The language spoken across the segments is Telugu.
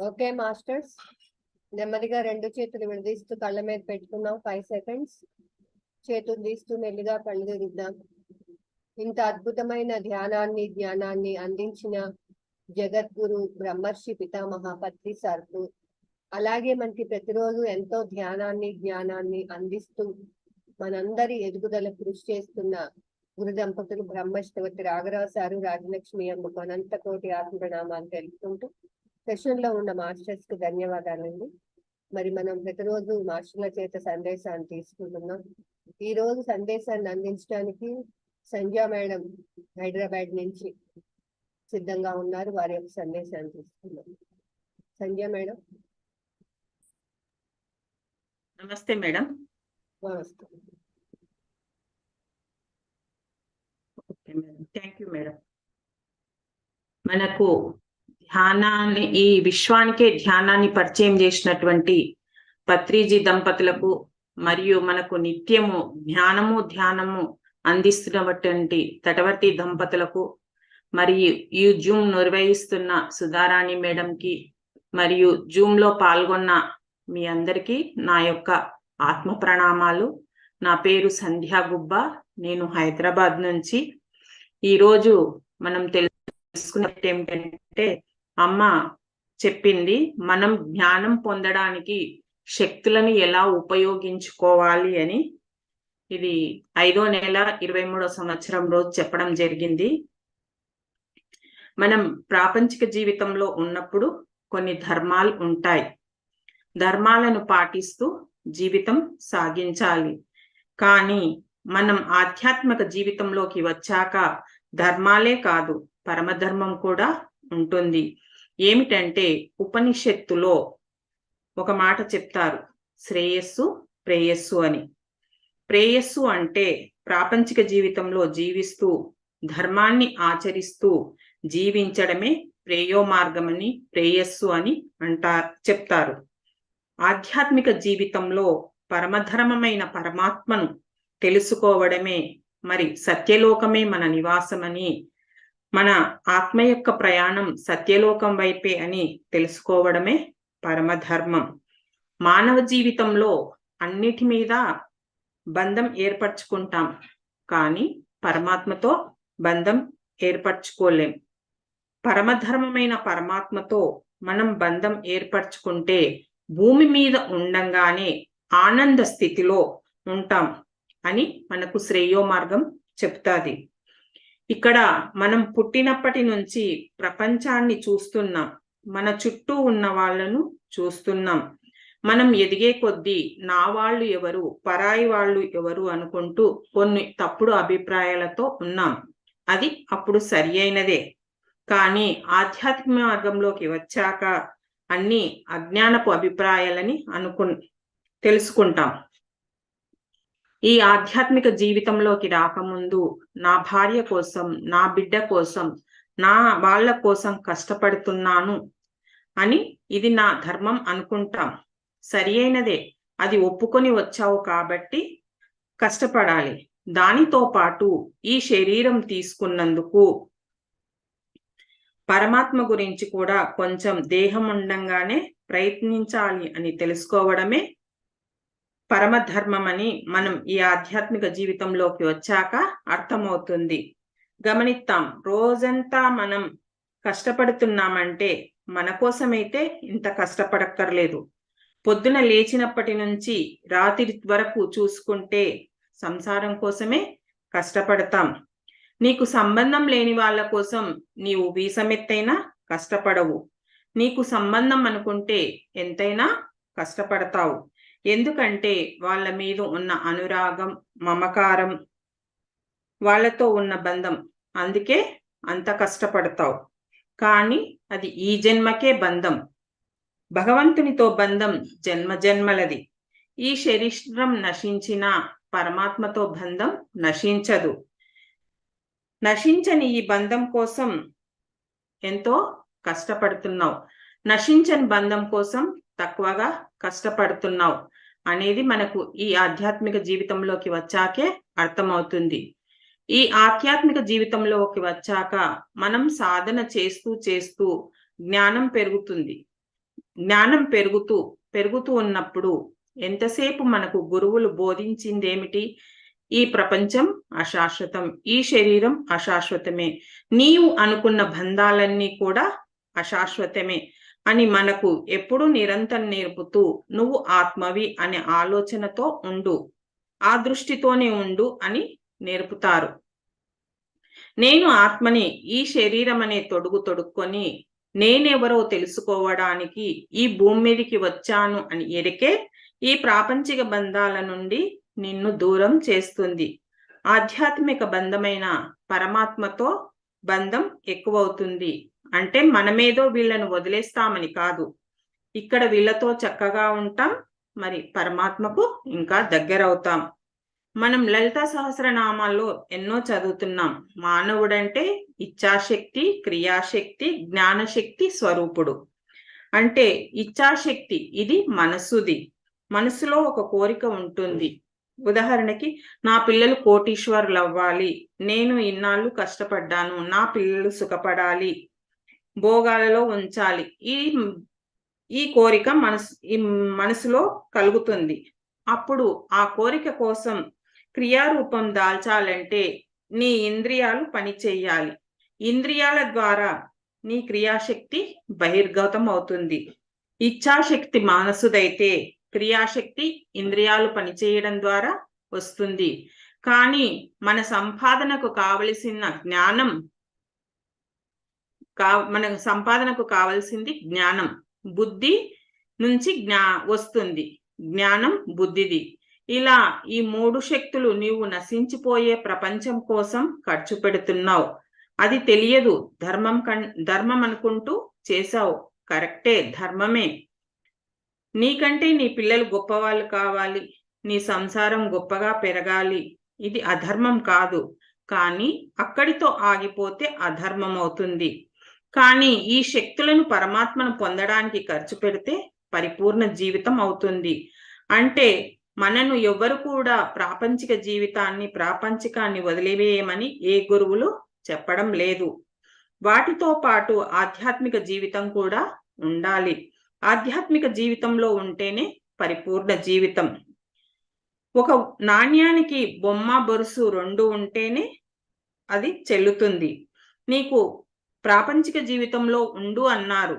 ఓకే మాస్టర్స్, నెమ్మదిగా రెండు చేతులు విడదీస్తూ కళ్ళ మీద పెట్టుకున్నాం. 5 సెకండ్స్. చేతులు తీస్తూ మెల్లిగా కళ్ళు తెరుద్దాం. ఇంత అద్భుతమైన జ్ఞానాన్ని అందించిన జగద్గురు బ్రహ్మర్షి పితామహ పత్రి సార్కు, అలాగే మనకి ప్రతిరోజు ఎంతో జ్ఞానాన్ని అందిస్తూ మనందరి ఎదుగుదల కృషి చేస్తున్న గురు దంపతులు బ్రహ్మశ్రవతి రాఘరావు సారు, రాజలక్ష్మి అమ్మకు అనంత కోటి ఆత్మ ప్రణామాలు తెలుపుకుంటూ సెషన్ లో ఉన్న మాస్టర్స్ కి ధన్యవాదాలండి. మరి మనం ప్రతిరోజు మాస్టర్ల చేత సందేశాన్ని తీసుకుంటున్నాం. ఈ రోజు సందేశాన్ని అందించడానికి సంధ్యా మేడం హైదరాబాద్ నుంచి సిద్ధంగా ఉన్నారు. వారి యొక్క సందేశాన్ని తీసుకున్నాం. సంధ్యా మేడం. నమస్తే మేడం. నమస్తే. Okay madam, thank you madam. మనకు ధ్యానాన్ని, ఈ విశ్వానికే ధ్యానాన్ని పరిచయం చేసినటువంటి పత్రిజీ దంపతులకు మరియు మనకు నిత్యము ధ్యానము అందిస్తున్నటువంటి తటవర్తి దంపతులకు మరియు ఈ జూమ్ నిర్వహిస్తున్న సుధారాణి మేడంకి మరియు జూమ్ లో పాల్గొన్న మీ అందరికీ నా యొక్క ఆత్మ ప్రణామాలు. నా పేరు సంధ్యా గుబ్బ. నేను హైదరాబాద్ నుంచి. ఈరోజు మనం తెలుసుకున్నట్టు ఏమిటంటే, అమ్మ చెప్పింది మనం జ్ఞానం పొందడానికి శక్తులను ఎలా ఉపయోగించుకోవాలి అని. ఇది 5వ నెల 23వ సంవత్సరం రోజు చెప్పడం జరిగింది. మనం ప్రాపంచిక జీవితంలో ఉన్నప్పుడు కొన్ని ధర్మాలు ఉంటాయి. ధర్మాలను పాటిస్తూ జీవితం సాగించాలి. కానీ మనం ఆధ్యాత్మిక జీవితంలోకి వచ్చాక ధర్మాలే కాదు, పరమధర్మం కూడా ఉంటుంది. ఏమిటంటే, ఉపనిషత్తులో ఒక మాట చెప్తారు, శ్రేయస్సు ప్రేయస్సు అని. ప్రేయస్సు అంటే ప్రాపంచిక జీవితంలో జీవిస్తూ ధర్మాన్ని ఆచరిస్తూ జీవించడమే ప్రేయో మార్గమని, ప్రేయస్సు అని చెప్తారు. ఆధ్యాత్మిక జీవితంలో పరమధర్మమైన పరమాత్మను తెలుసుకోవడమే, మరి సత్యలోకమే మన నివాసమని, మన ఆత్మ యొక్క ప్రయాణం సత్యలోకం వైపే అని తెలుసుకోవడమే పరమధర్మం. మానవ జీవితంలో అన్నిటి మీద బంధం ఏర్పరచుకుంటాం, కానీ పరమాత్మతో బంధం ఏర్పరచుకోలేం. పరమధర్మమైన పరమాత్మతో మనం బంధం ఏర్పరచుకుంటే భూమి మీద ఉండంగానే ఆనంద స్థితిలో ఉంటాం అని మనకు శ్రేయో మార్గం చెప్తాది. ఇక్కడ మనం పుట్టినప్పటి నుంచి ప్రపంచాన్ని చూస్తున్నాం, మన చుట్టూ ఉన్న వాళ్ళను చూస్తున్నాం. మనం ఎదిగే కొద్దీ నా వాళ్ళు ఎవరు, పరాయి వాళ్ళు ఎవరు అనుకుంటూ కొన్ని తప్పుడు అభిప్రాయాలతో ఉన్నాం. అది అప్పుడు సరి అయినదే. కానీ ఆధ్యాత్మిక మార్గంలోకి వచ్చాక అన్ని అజ్ఞానపు అభిప్రాయాలని తెలుసుకుంటాం. ఈ ఆధ్యాత్మిక జీవితంలోకి రాకముందు నా భార్య కోసం, నా బిడ్డ కోసం, నా వాళ్ళ కోసం కష్టపడుతున్నాను అని, ఇది నా ధర్మం అనుకుంటాం. సరి అయినదే, అది ఒప్పుకొని వచ్చావు కాబట్టి కష్టపడాలి. దానితో పాటు ఈ శరీరం తీసుకున్నందుకు పరమాత్మ గురించి కూడా కొంచెం దేహం ఉండంగానే ప్రయత్నించాలి అని తెలుసుకోవడమే పరమధర్మం అని మనం ఈ ఆధ్యాత్మిక జీవితంలోకి వచ్చాక అర్థమవుతుంది. గమనిస్తాం, రోజంతా మనం కష్టపడుతున్నామంటే మన కోసమైతే ఇంత కష్టపడక్కర్లేదు. పొద్దున లేచినప్పటి నుంచి రాత్రి వరకు చూసుకుంటే సంసారం కోసమే కష్టపడతాం. నీకు సంబంధం లేని వాళ్ళ కోసం నీవు వీసమెత్తైనా కష్టపడవు. నీకు సంబంధం అనుకుంటే ఎంతైనా కష్టపడతావు. ఎందుకంటే వాళ్ళ మీద ఉన్న అనురాగం, మమకారం, వాళ్ళతో ఉన్న బంధం, అందుకే అంత కష్టపడతావు. కానీ అది ఈ జన్మకే బంధం. భగవంతునితో బంధం జన్మ జన్మలది. ఈ శరీరం నశించినా పరమాత్మతో బంధం నశించదు. నశించని ఈ బంధం కోసం ఎంతో కష్టపడుతున్నావు, నశించని బంధం కోసం తక్కువగా కష్టపడుతున్నావు అనేది మనకు ఈ ఆధ్యాత్మిక జీవితంలోకి వచ్చాకే అర్థమవుతుంది. ఈ ఆధ్యాత్మిక జీవితంలోకి వచ్చాక మనం సాధన చేస్తూ చేస్తూ జ్ఞానం పెరుగుతుంది. జ్ఞానం పెరుగుతూ ఉన్నప్పుడు ఎంతసేపు మనకు గురువులు బోధించిందేమిటి? ఈ ప్రపంచం అశాశ్వతం, ఈ శరీరం అశాశ్వతమే, నీవు అనుకున్న బంధాలన్నీ కూడా అశాశ్వతమే అని మనకు ఎప్పుడు నిరంతరం నేర్పుతూ నువ్వు ఆత్మవి అనే ఆలోచనతో ఉండు, ఆ దృష్టితోనే ఉండు అని నేర్పుతారు. నేను ఆత్మని ఈ శరీరం అనే తొడుక్కొని నేనెవరో తెలుసుకోవడానికి ఈ భూమి మీదకి వచ్చాను అని ఎరికే ఈ ప్రాపంచిక బంధాల నుండి నిన్ను దూరం చేస్తుంది. ఆధ్యాత్మిక బంధమైన పరమాత్మతో బంధం ఎక్కువవుతుంది. అంటే మనమేదో వీళ్ళను వదిలేస్తామని కాదు, ఇక్కడ వీళ్ళతో చక్కగా ఉంటాం, మరి పరమాత్మకు ఇంకా దగ్గరవుతాం. మనం లలితా సహస్రనామాల్లో ఎన్నో చదువుతున్నాం. మానవుడంటే ఇచ్ఛాశక్తి, క్రియాశక్తి, జ్ఞానశక్తి స్వరూపుడు. అంటే ఇచ్ఛాశక్తి ఇది మనసుది. మనసులో ఒక కోరిక ఉంటుంది. ఉదాహరణకి, నా పిల్లలు కోటీశ్వరులు అవ్వాలి, నేను ఇన్నాళ్ళు కష్టపడ్డాను, నా పిల్లలు సుఖపడాలి, భోగాలలో ఉంచాలి, ఈ కోరిక మనసులో కలుగుతుంది. అప్పుడు ఆ కోరిక కోసం క్రియారూపం దాల్చాలంటే నీ ఇంద్రియాలు పని చేయాలి. ఇంద్రియాల ద్వారా నీ క్రియాశక్తి బహిర్గతం అవుతుంది. ఇచ్ఛాశక్తి మనసుదైతే క్రియాశక్తి ఇంద్రియాలు పనిచేయడం ద్వారా వస్తుంది. కానీ మన సంపాదనకు కావలసిన జ్ఞానం, మన సంపాదనకు కావలసింది జ్ఞానం. బుద్ధి నుంచి వస్తుంది జ్ఞానం, బుద్ధిది. ఇలా ఈ మూడు శక్తులు నీవు నశించిపోయే ప్రపంచం కోసం ఖర్చు పెడుతున్నావు. అది తెలియదు. ధర్మం అనుకుంటూ చేశావు. కరెక్టే, ధర్మమే. నీకంటే నీ పిల్లలు గొప్పవాళ్ళు కావాలి, నీ సంసారం గొప్పగా పెరగాలి, ఇది అధర్మం కాదు. కానీ అక్కడితో ఆగిపోతే అధర్మం అవుతుంది. కానీ ఈ శక్తులను పరమాత్మను పొందడానికి ఖర్చు పెడితే పరిపూర్ణ జీవితం అవుతుంది. అంటే మనను ఎవరు కూడా ప్రాపంచికాన్ని వదిలివేయమని ఏ గురువులు చెప్పడం లేదు. వాటితో పాటు ఆధ్యాత్మిక జీవితం కూడా ఉండాలి. ఆధ్యాత్మిక జీవితంలో ఉంటేనే పరిపూర్ణ జీవితం. ఒక నాణ్యానికి బొమ్మ బొరుసు రెండు ఉంటేనే అది చెల్లుతుంది. నీకు ప్రాపంచిక జీవితంలో ఉండు అన్నారు.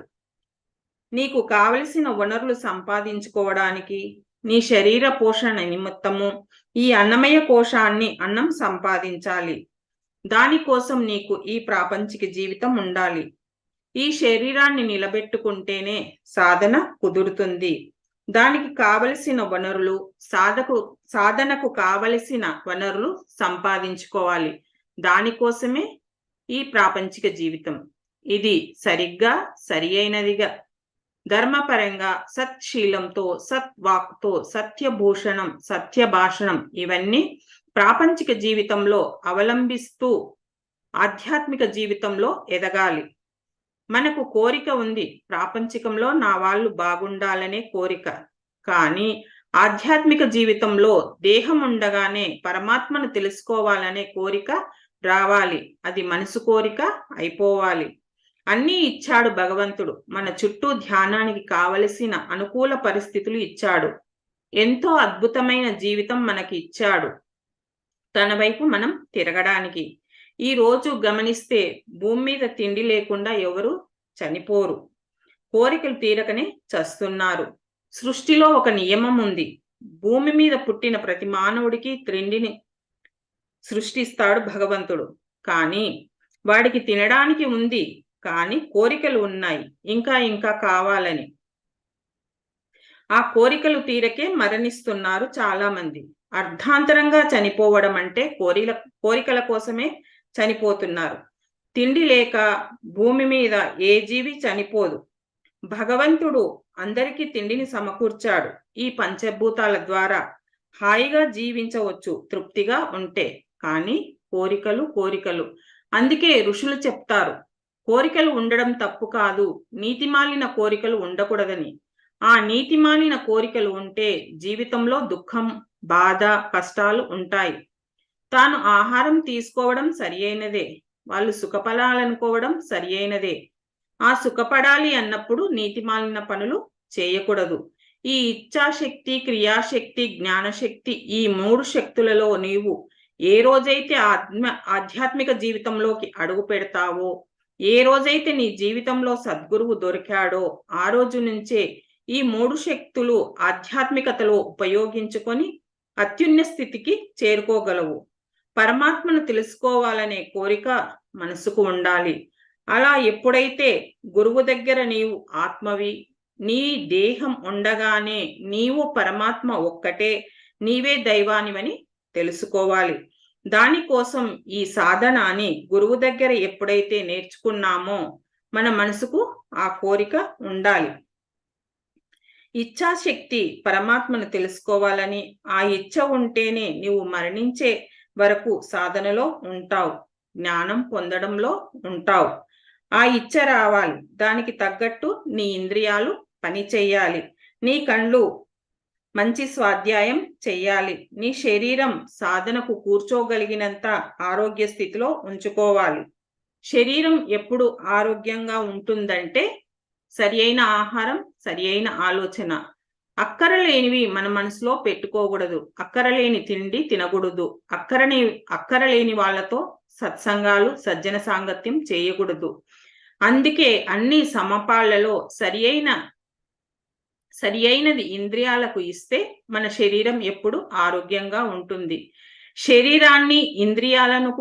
నీకు కావలసిన వనరులు సంపాదించుకోవడానికి, నీ శరీర పోషణ నిమిత్తము ఈ అన్నమయ కోశాన్ని అన్నం సంపాదించాలి. దానికోసం నీకు ఈ ప్రాపంచిక జీవితం ఉండాలి. ఈ శరీరాన్ని నిలబెట్టుకుంటేనే సాధన కుదురుతుంది. దానికి కావలసిన వనరులు, సాధనకు కావలసిన వనరులు సంపాదించుకోవాలి. దానికోసమే ఈ ప్రాపంచిక జీవితం. ఇది సరిగ్గా సరి అయినదిగా ధర్మపరంగా సత్శీలంతో, సత్వాక్తో, సత్యభూషణం, సత్యభాషణం ఇవన్నీ ప్రాపంచిక జీవితంలో అవలంబిస్తూ ఆధ్యాత్మిక జీవితంలో ఎదగాలి. మనకు కోరిక ఉంది, ప్రాపంచికంలో నా వాళ్ళు బాగుండాలనే కోరిక. కానీ ఆధ్యాత్మిక జీవితంలో దేహం ఉండగానే పరమాత్మను తెలుసుకోవాలనే కోరిక రావాలి. అది మనసు కోరిక అయిపోవాలి. అన్నీ ఇచ్చాడు భగవంతుడు. మన చుట్టూ ధ్యానానికి కావలసిన అనుకూల పరిస్థితులు ఇచ్చాడు. ఎంతో అద్భుతమైన జీవితం మనకి ఇచ్చాడు తన వైపు మనం తిరగడానికి. ఈ రోజు గమనిస్తే భూమి మీద తిండి లేకుండా ఎవరు చనిపోరు. కోరికలు తీరకనే చస్తున్నారు. సృష్టిలో ఒక నియమం ఉంది. భూమి మీద పుట్టిన ప్రతి మానవుడికి తిండిని సృష్టిస్తాడు భగవంతుడు. కానీ వాడికి తినడానికి ఉంది, కానీ కోరికలు ఉన్నాయి, ఇంకా ఇంకా కావాలని. ఆ కోరికలు తీరకే మరణిస్తున్నారు చాలా మంది. అర్ధాంతరంగా చనిపోవడం అంటే కోరికల కోసమే చనిపోతున్నారు. తిండి లేక భూమి మీద ఏ జీవి చనిపోదు. భగవంతుడు అందరికీ తిండిని సమకూర్చాడు. ఈ పంచభూతాల ద్వారా హాయిగా జీవించవచ్చు తృప్తిగా ఉంటే. కానీ కోరికలు. అందుకే ఋషులు చెప్తారు, కోరికలు ఉండడం తప్పు కాదు, నీతిమాలిన కోరికలు ఉండకూడదని. ఆ నీతిమాలిన కోరికలు ఉంటే జీవితంలో దుఃఖం, బాధ, కష్టాలు ఉంటాయి. తాను ఆహారం తీసుకోవడం సరి అయినదే, వాళ్ళు సుఖపడాలనుకోవడం సరి అయినదే. ఆ సుఖపడాలి అన్నప్పుడు నీతిమాలిన పనులు చేయకూడదు. ఈ ఇచ్ఛాశక్తి, క్రియాశక్తి, జ్ఞానశక్తి, ఈ 3 శక్తులలో నీవు ఏ రోజైతే ఆధ్యాత్మిక జీవితంలోకి అడుగు పెడతావో, ఏ రోజైతే నీ జీవితంలో సద్గురువు దొరికాడో, ఆ రోజు నుంచే ఈ 3 శక్తులు ఆధ్యాత్మికతలో ఉపయోగించుకొని అత్యున్నత స్థితికి చేరుకోగలవు. పరమాత్మను తెలుసుకోవాలనే కోరిక మనసుకు ఉండాలి. అలా ఎప్పుడైతే గురువు దగ్గర నీవు ఆత్మవి, నీ దేహం ఉండగానే నీవు పరమాత్మ ఒక్కటే, నీవే దైవానివని తెలుసుకోవాలి. దానికోసం ఈ సాధన అని గురువు దగ్గర ఎప్పుడైతే నేర్చుకున్నామో మన మనసుకు ఆ కోరిక ఉండాలి. ఇచ్ఛాశక్తి పరమాత్మను తెలుసుకోవాలని, ఆ ఇచ్ఛ ఉంటేనే నీవు మరణించే వరకు సాధనలో ఉంటావు, జ్ఞానం పొందడంలో ఉంటావు. ఆ ఇచ్ఛ రావాలి, దానికి తగ్గట్టు నీ ఇంద్రియాలు పని చెయ్యాలి, నీ కళ్ళు మంచి స్వాధ్యాయం చెయ్యాలి, నీ శరీరం సాధనకు కూర్చోగలిగినంత ఆరోగ్య స్థితిలో ఉంచుకోవాలి. శరీరం ఎప్పుడు ఆరోగ్యంగా ఉంటుందంటే సరి అయిన ఆహారం, సరి అయిన ఆలోచన. అక్కరలేనివి మన మనసులో పెట్టుకోకూడదు, అక్కరలేని తిండి తినకూడదు, అక్కరలేని వాళ్ళతో సత్సంగాలు, సజ్జన సాంగత్యం చేయకూడదు. అందుకే అన్ని సమపాళ్లలో సరి అయినది ఇంద్రియాలకు ఇస్తే మన శరీరం ఎప్పుడు ఆరోగ్యంగా ఉంటుంది. శరీరాన్ని, ఇంద్రియాలను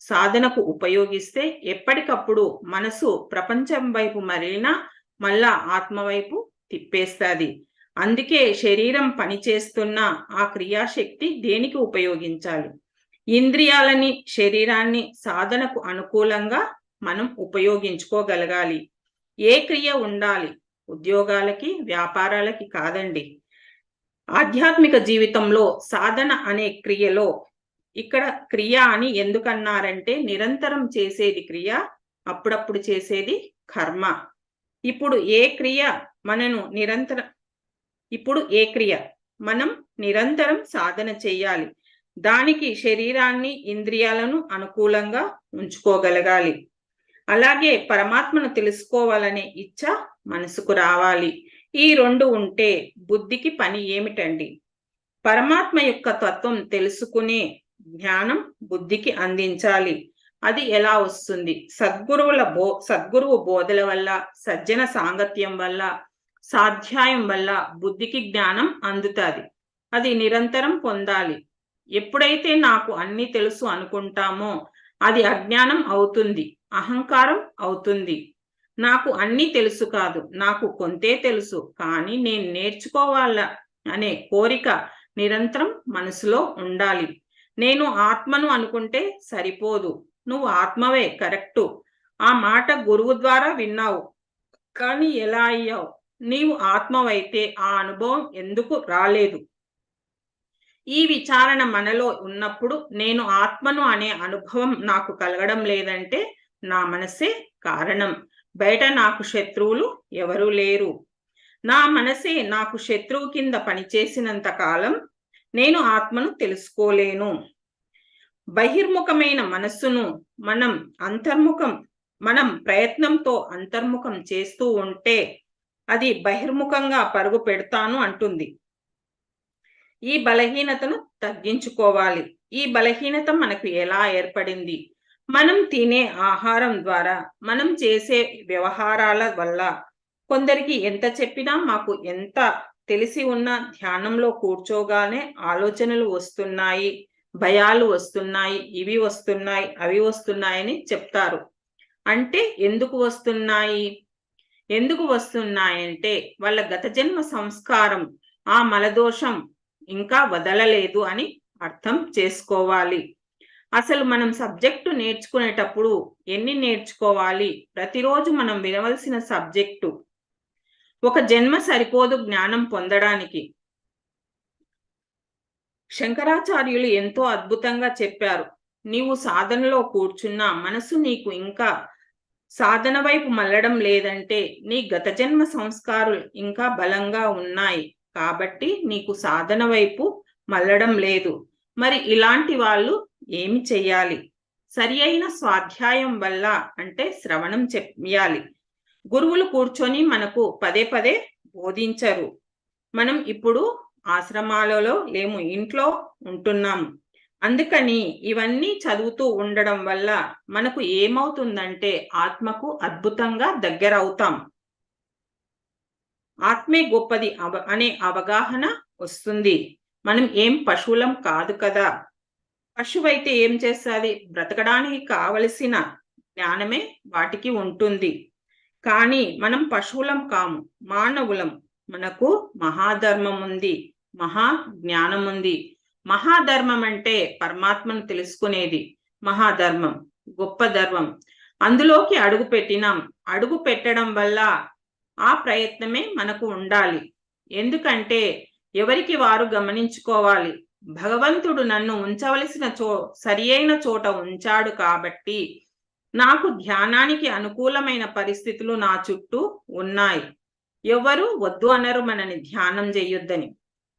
సాధనకు ఉపయోగిస్తే ఎప్పటికప్పుడు మనసు ప్రపంచం వైపు మరలినా మళ్ళా ఆత్మ వైపు తిప్పేస్తుంది. అందుకే శరీరం పనిచేస్తున్న ఆ క్రియాశక్తి దేనికి ఉపయోగించాలి? ఇంద్రియాలని, శరీరాన్ని సాధనకు అనుకూలంగా మనం ఉపయోగించుకోగలగాలి. ఏ క్రియ ఉండాలి? ఉద్యోగాలకి, వ్యాపారాలకి కాదండి. ఆధ్యాత్మిక జీవితంలో సాధన అనే క్రియలో, ఇక్కడ క్రియ అని ఎందుకన్నారంటే నిరంతరం చేసేది క్రియ, అప్పుడప్పుడు చేసేది కర్మ. ఇప్పుడు ఏ క్రియ మనం నిరంతరం సాధన చెయ్యాలి. దానికి శరీరాన్ని, ఇంద్రియాలను అనుకూలంగా ఉంచుకోగలగాలి. అలాగే పరమాత్మను తెలుసుకోవాలనే ఇచ్ఛ మనసుకు రావాలి. ఈ 2 ఉంటే బుద్ధికి పని ఏమిటండి? పరమాత్మ యొక్క తత్వం తెలుసుకునే జ్ఞానం బుద్ధికి అందించాలి. అది ఎలా వస్తుంది? సద్గురువు బోధల వల్ల, సజ్జన సాంగత్యం వల్ల, స్వాధ్యాయం వల్ల బుద్ధికి జ్ఞానం అందుతుంది. అది నిరంతరం పొందాలి. ఎప్పుడైతే నాకు అన్ని తెలుసు అనుకుంటామో అది అజ్ఞానం అవుతుంది, అహంకారం అవుతుంది. నాకు అన్ని తెలుసు కాదు, నాకు కొంతే తెలుసు, కానీ నేను నేర్చుకోవాల అనే కోరిక నిరంతరం మనసులో ఉండాలి. నేను ఆత్మను అనుకుంటే సరిపోదు, నువ్వు ఆత్మవే, కరెక్టు. ఆ మాట గురువు ద్వారా విన్నావు, కానీ ఎలా అయ్యావు? నీవు ఆత్మవైతే ఆ అనుభవం ఎందుకు రాలేదు? ఈ విచారణ మనలో ఉన్నప్పుడు నేను ఆత్మను అనే అనుభవం నాకు కలగడం లేదంటే నా మనసే కారణం. బయట నాకు శత్రువులు ఎవరూ లేరు. నా మనసే నాకు శత్రువు కింద పనిచేసినంత కాలం నేను ఆత్మను తెలుసుకోలేను. బహిర్ముఖమైన మనస్సును మనం ప్రయత్నంతో అంతర్ముఖం చేస్తూ ఉంటే అది బహిర్ముఖంగా పరుగు పెడతాను అంటుంది. ఈ బలహీనతను తగ్గించుకోవాలి. ఈ బలహీనత మనకు ఎలా ఏర్పడింది? మనం తినే ఆహారం ద్వారా, మనం చేసే వ్యవహారాల వల్ల. కొందరికి ఎంత చెప్పినా మాకు ఎంత తెలిసి ఉన్న ధ్యానంలో కూర్చోగానే ఆలోచనలు వస్తున్నాయి, భయాలు వస్తున్నాయి, ఇవి వస్తున్నాయి, అవి వస్తున్నాయని చెప్తారు. అంటే ఎందుకు వస్తున్నాయంటే వాళ్ళ గత జన్మ సంస్కారం, ఆ మలదోషం ఇంకా వదలలేదు అని అర్థం చేసుకోవాలి. అసలు మనం సబ్జెక్టు నేర్చుకునేటప్పుడు ఎన్ని నేర్చుకోవాలి? ప్రతిరోజు మనం వినవలసిన సబ్జెక్టు. ఒక జన్మ సరిపోదు జ్ఞానం పొందడానికి. శంకరాచార్యులు ఎంతో అద్భుతంగా చెప్పారు. నీవు సాధనలో కూర్చున్నా మనసు నీకు ఇంకా సాధన వైపు మళ్ళడం లేదంటే నీ గత జన్మ సంస్కారాలు ఇంకా బలంగా ఉన్నాయి, కాబట్టి నీకు సాధన వైపు మళ్ళడం లేదు. మరి ఇలాంటి వాళ్ళు ఏమి చెయ్యాలి? సరి అయిన స్వాధ్యాయం వల్ల, అంటే శ్రవణం చెయ్యాలి. గురువులు కూర్చొని మనకు పదే పదే బోధించరు. మనం ఇప్పుడు ఆశ్రమాలలో లేము, ఇంట్లో ఉంటున్నాం. అందుకని ఇవన్నీ చదువుతూ ఉండడం వల్ల మనకు ఏమవుతుందంటే ఆత్మకు అద్భుతంగా దగ్గరవుతాం. ఆత్మే గొప్పది అనే అవగాహన వస్తుంది. మనం ఏం పశువులం కాదు కదా. పశువైతే ఏం చేస్తుంది? బ్రతకడానికి కావలసిన జ్ఞానమే వాటికి ఉంటుంది. కానీ మనం పశువులం కాము, మానవులం. మనకు మహాధర్మం ఉంది, మహా జ్ఞానం ఉంది. మహాధర్మం అంటే పరమాత్మను తెలుసుకునేది. మహాధర్మం, గొప్ప ధర్మం. అందులోకి అడుగు పెట్టినాం. అడుగు పెట్టడం వల్ల ఆ ప్రయత్నమే మనకు ఉండాలి. ఎందుకంటే ఎవరికి వారు గమనించుకోవాలి. భగవంతుడు నన్ను ఉంచవలసిన సరి అయిన చోట ఉంచాడు కాబట్టి నాకు ధ్యానానికి అనుకూలమైన పరిస్థితులు నా చుట్టూ ఉన్నాయి. ఎవరు వద్దు అనరు మనని ధ్యానం చేయొద్దని.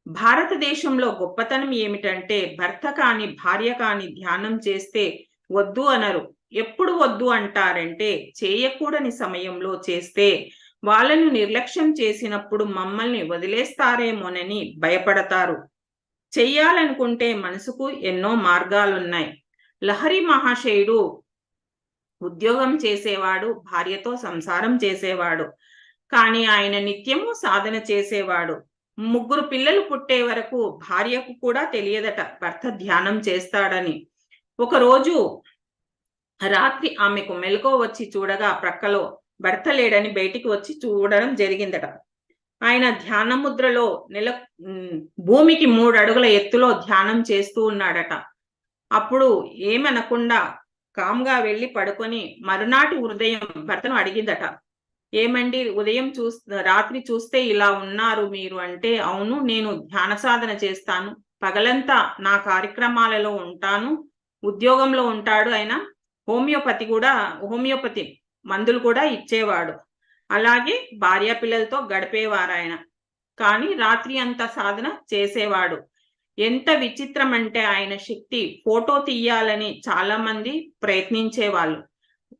భారతదేశంలో గొప్పతనం ఏమిటంటే భర్త కాని భార్య కాని ధ్యానం చేస్తే వద్దు అనరు. ఎప్పుడు వద్దు అంటారంటే చేయకూడని సమయంలో చేస్తే, వాళ్ళను నిర్లక్ష్యం చేసినప్పుడు మమ్మల్ని వదిలేస్తారేమోనని భయపడతారు. చెయ్యాలనుకుంటే మనసుకు ఎన్నో మార్గాలున్నాయి. లహరి మహాశయుడు ఉద్యోగం చేసేవాడు, భార్యతో సంసారం చేసేవాడు. కానీ ఆయన నిత్యము సాధన చేసేవాడు. 3 పిల్లలు పుట్టే వరకు భార్యకు కూడా తెలియదట భర్త ధ్యానం చేస్తాడని. ఒకరోజు రాత్రి ఆమెకు మెలకువ వచ్చి చూడగా ప్రక్కలో భర్త లేడని బయటికి వచ్చి చూడడం జరిగిందట. ఆయన ధ్యాన ముద్రలో భూమికి 3 అడుగుల ఎత్తులో ధ్యానం చేస్తూ ఉన్నాడట. అప్పుడు ఏమనకుండా కామ్గా వెళ్ళి పడుకొని మరునాటి ఉదయం భర్తను అడిగిందట, ఏమండి ఉదయం రాత్రి చూస్తే ఇలా ఉన్నారు మీరు అంటే, అవును నేను ధ్యాన సాధన చేస్తాను, పగలంతా నా కార్యక్రమాలలో ఉంటాను, ఉద్యోగంలో ఉంటాడు. ఆయన హోమియోపతి మందులు కూడా ఇచ్చేవాడు. అలాగే భార్య పిల్లలతో గడిపేవారు ఆయన. కానీ రాత్రి అంతా సాధన చేసేవాడు. ఎంత విచిత్రం అంటే ఆయన శక్తి ఫోటో తీయాలని చాలా మంది ప్రయత్నించేవాళ్ళు.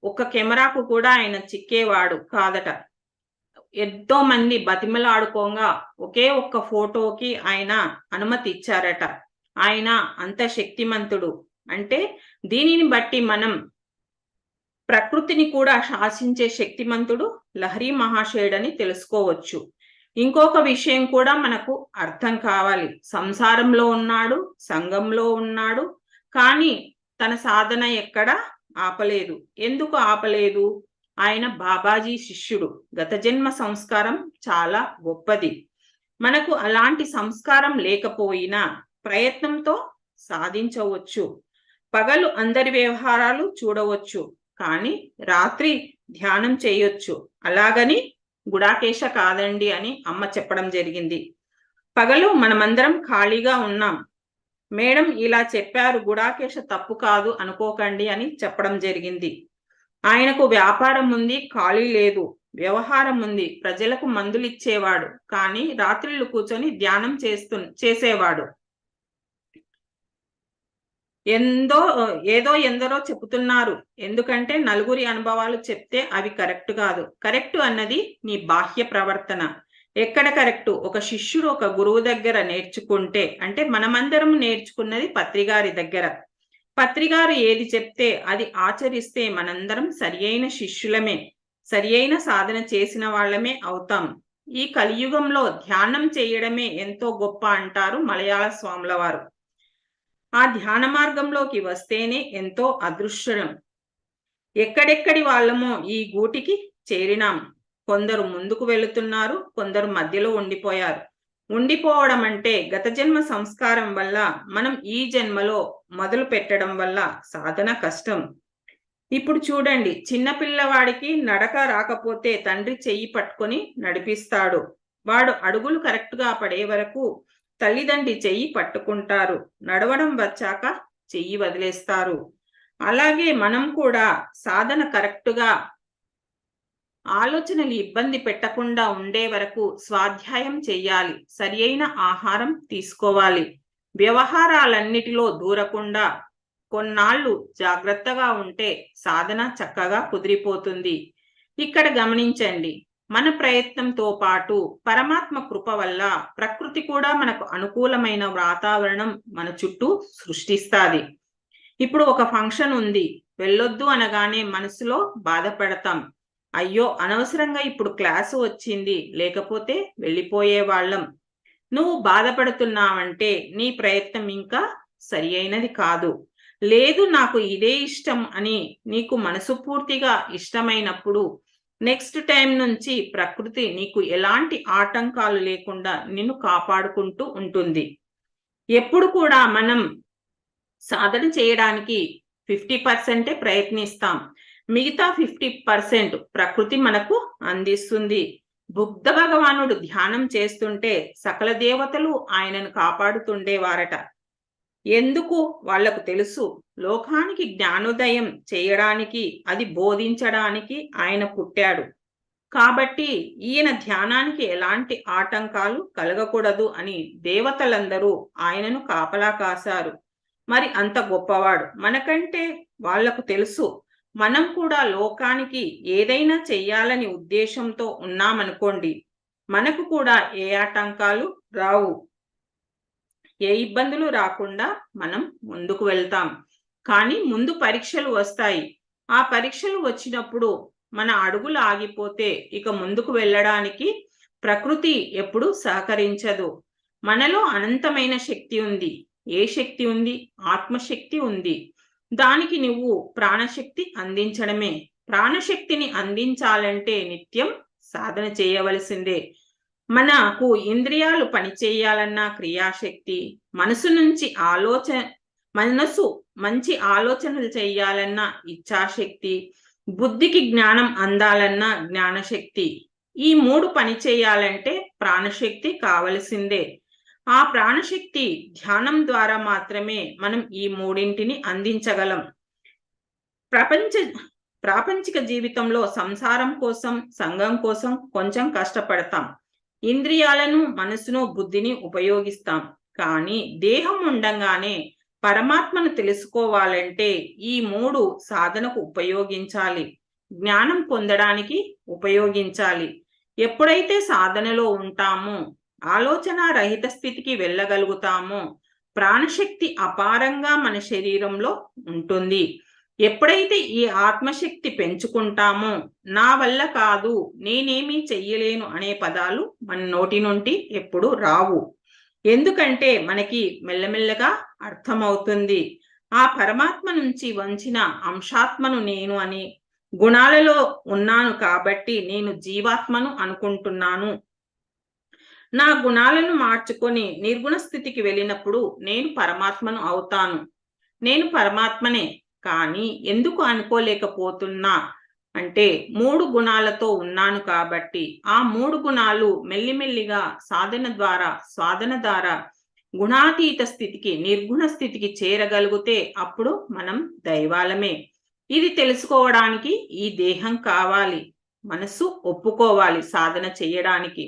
ఒక కెమెరాకు కూడా ఆయన చిక్కేవాడు కాదట. ఎంతో మంది బతిమలాడుకోగా ఒకే ఒక్క ఫోటోకి ఆయన అనుమతి ఇచ్చారట. ఆయన అంత శక్తిమంతుడు. అంటే దీనిని బట్టి మనం ప్రకృతిని కూడా శాసించే శక్తిమంతుడు లహరి మహాశయుడని తెలుసుకోవచ్చు. ఇంకొక విషయం కూడా మనకు అర్థం కావాలి. సంసారంలో ఉన్నాడు, సంఘంలో ఉన్నాడు, కానీ తన సాధన ఎక్కడ ఆపలేదు. ఎందుకు ఆపలేదు? ఆయన బాబాజీ శిష్యుడు. గత జన్మ సంస్కారం చాలా గొప్పది. మనకు అలాంటి సంస్కారం లేకపోయినా ప్రయత్నంతో సాధించవచ్చు. పగలు అందరి వ్యవహారాలు చూడవచ్చు, కానీ రాత్రి ధ్యానం చేయొచ్చు. అలాగని గుడాకేశ కాదండి అని అమ్మ చెప్పడం జరిగింది. పగలు మనమందరం ఖాళీగా ఉన్నాం. మేడం ఇలా చెప్పారు, గుడాకేశ తప్పు కాదు అనుకోకండి అని చెప్పడం జరిగింది. ఆయనకు వ్యాపారం ఉంది, ఖాళీ లేదు. వ్యవహారం ఉంది, ప్రజలకు మందులు ఇచ్చేవాడు, కానీ రాత్రిళ్ళు కూర్చొని ధ్యానం చేసేవాడు. ఎందరో చెబుతున్నారు. ఎందుకంటే నలుగురి అనుభవాలు చెప్తే అవి కరెక్ట్ కాదు. కరెక్ట్ అన్నది నీ బాహ్య ప్రవర్తన. ఎక్కడ కరెక్టు? ఒక శిష్యుడు ఒక గురువు దగ్గర నేర్చుకుంటే, అంటే మనమందరం నేర్చుకున్నది పత్రిగారి దగ్గర. పత్రిగారు ఏది చెప్తే అది ఆచరిస్తే మనందరం సరియైన శిష్యులమే, సరియైన సాధన చేసిన వాళ్ళమే అవుతాం. ఈ కలియుగంలో ధ్యానం చేయడమే ఎంతో గొప్ప అంటారు మలయాళ స్వాముల వారు. ఆ ధ్యాన మార్గంలోకి వస్తేనే ఎంతో అదృష్టం. ఎక్కడెక్కడి వాళ్ళమో ఈ గూటికి చేరినాం. కొందరు ముందుకు వెళుతున్నారు, కొందరు మధ్యలో ఉండిపోయారు. ఉండిపోవడం అంటే గత జన్మ సంస్కారం వల్ల మనం ఈ జన్మలో మొదలు పెట్టడం వల్ల సాధన కష్టం. ఇప్పుడు చూడండి, చిన్న పిల్లవాడికి నడక రాకపోతే తండ్రి చెయ్యి పట్టుకొని నడిపిస్తాడు. వాడు అడుగులు కరెక్ట్గా పడే వరకు తల్లిదండ్రి చెయ్యి పట్టుకుంటారు. నడవడం వచ్చాక చెయ్యి వదిలేస్తారు. అలాగే మనం కూడా సాధన కరెక్ట్గా ఆలోచనలు ఇబ్బంది పెట్టకుండా ఉండే వరకు స్వాధ్యాయం చెయ్యాలి. సరియైన ఆహారం తీసుకోవాలి. వ్యవహారాలన్నిటిలో దూరకుండా కొన్నాళ్ళు జాగ్రత్తగా ఉంటే సాధన చక్కగా కుదిరిపోతుంది. ఇక్కడ గమనించండి, మన ప్రయత్నంతో పాటు పరమాత్మ కృప వల్ల ప్రకృతి కూడా మనకు అనుకూలమైన వాతావరణం మన చుట్టూ సృష్టిస్తాది. ఇప్పుడు ఒక ఫంక్షన్ ఉంది, వెళ్ళొద్దు అనగానే మనసులో బాధపడతాం. అయ్యో అనవసరంగా ఇప్పుడు క్లాసు వచ్చింది, లేకపోతే వెళ్ళిపోయే వాళ్ళం. నువ్వు బాధపడుతున్నావంటే నీ ప్రయత్నం ఇంకా సరి అయినది కాదు. లేదు నాకు ఇదే ఇష్టం అని నీకు మనసుపూర్తిగా ఇష్టమైనప్పుడు నెక్స్ట్ టైం నుంచి ప్రకృతి నీకు ఎలాంటి ఆటంకాలు లేకుండా నిన్ను కాపాడుకుంటూ ఉంటుంది. ఎప్పుడు కూడా మనం సాధన చేయడానికి 50% ప్రయత్నిస్తాం, మిగతా 50% ప్రకృతి మనకు అందిస్తుంది. బుద్ధ భగవానుడు ధ్యానం చేస్తుంటే సకల దేవతలు ఆయనను కాపాడుతుండేవారట. ఎందుకు? వాళ్లకు తెలుసు, లోకానికి జ్ఞానోదయం చేయడానికి, అది బోధించడానికి ఆయన పుట్టాడు. కాబట్టి ఈయన ధ్యానానికి ఎలాంటి ఆటంకాలు కలగకూడదు అని దేవతలందరూ ఆయనను కాపలా కాశారు. మరి అంత గొప్పవాడు. మనకంటే వాళ్లకు తెలుసు, మనం కూడా లోకానికి ఏదైనా చెయ్యాలని ఉద్దేశంతో ఉన్నామనుకోండి, మనకు కూడా ఏ ఆటంకాలు రావు, ఏ ఇబ్బందులు రాకుండా మనం ముందుకు వెళ్తాం. కానీ ముందు పరీక్షలు వస్తాయి. ఆ పరీక్షలు వచ్చినప్పుడు మన అడుగులు ఆగిపోతే ఇక ముందుకు వెళ్ళడానికి ప్రకృతి ఎప్పుడు సహకరించదు. మనలో అనంతమైన శక్తి ఉంది. ఏ శక్తి ఉంది? ఆత్మశక్తి ఉంది. దానికి నువ్వు ప్రాణశక్తి అందించడమే. ప్రాణశక్తిని అందించాలంటే నిత్యం సాధన చేయవలసిందే. మనకు ఇంద్రియాలు పనిచేయాలన్నా క్రియాశక్తి, మనసు మంచి ఆలోచనలు చేయాలన్నా ఇచ్ఛాశక్తి, బుద్ధికి జ్ఞానం అందాలన్నా జ్ఞానశక్తి. ఈ 3 పని చేయాలంటే ప్రాణశక్తి కావలసిందే. ఆ ప్రాణశక్తి ధ్యానం ద్వారా మాత్రమే మనం ఈ 3ంటిని అందించగలం. ప్రాపంచిక జీవితంలో సంసారం కోసం, సంఘం కోసం కొంచెం కష్టపడతాం. ఇంద్రియాలను, మనసును, బుద్ధిని ఉపయోగిస్తాం. కానీ దేహం ఉండంగానే పరమాత్మను తెలుసుకోవాలంటే ఈ 3 సాధనకు ఉపయోగించాలి. జ్ఞానం పొందడానికి ఉపయోగించాలి. ఎప్పుడైతే సాధనలో ఉంటామో, ఆలోచన రహిత స్థితికి వెళ్ళగలుగుతామో, ప్రాణశక్తి అపారంగా మన శరీరంలో ఉంటుంది. ఎప్పుడైతే ఈ ఆత్మశక్తి పెంచుకుంటామో, నా వల్ల కాదు, నేనేమీ చెయ్యలేను అనే పదాలు మన నోటి నుండి ఎప్పుడు రావు. ఎందుకంటే మనకి మెల్లమెల్లగా అర్థమవుతుంది, ఆ పరమాత్మ నుంచి వంచిన అంశాత్మను నేను అని, గుణాలలో ఉన్నాను కాబట్టి నేను జీవాత్మను అనుకుంటున్నాను. నా గుణాలను మార్చుకొని నిర్గుణ స్థితికి వెళ్ళినప్పుడు నేను పరమాత్మను అవుతాను. నేను పరమాత్మనే. కానీ ఎందుకు అనుకోలేకపోతున్నా అంటే 3 గుణాలతో ఉన్నాను కాబట్టి ఆ 3 గుణాలు మెల్లిమెల్లిగా సాధన ద్వారా గుణాతీత స్థితికి, నిర్గుణ స్థితికి చేరగలిగితే అప్పుడు మనం దైవాలమే. ఇది తెలుసుకోవడానికి ఈ దేహం కావాలి, మనసు ఒప్పుకోవాలి సాధన చేయడానికి.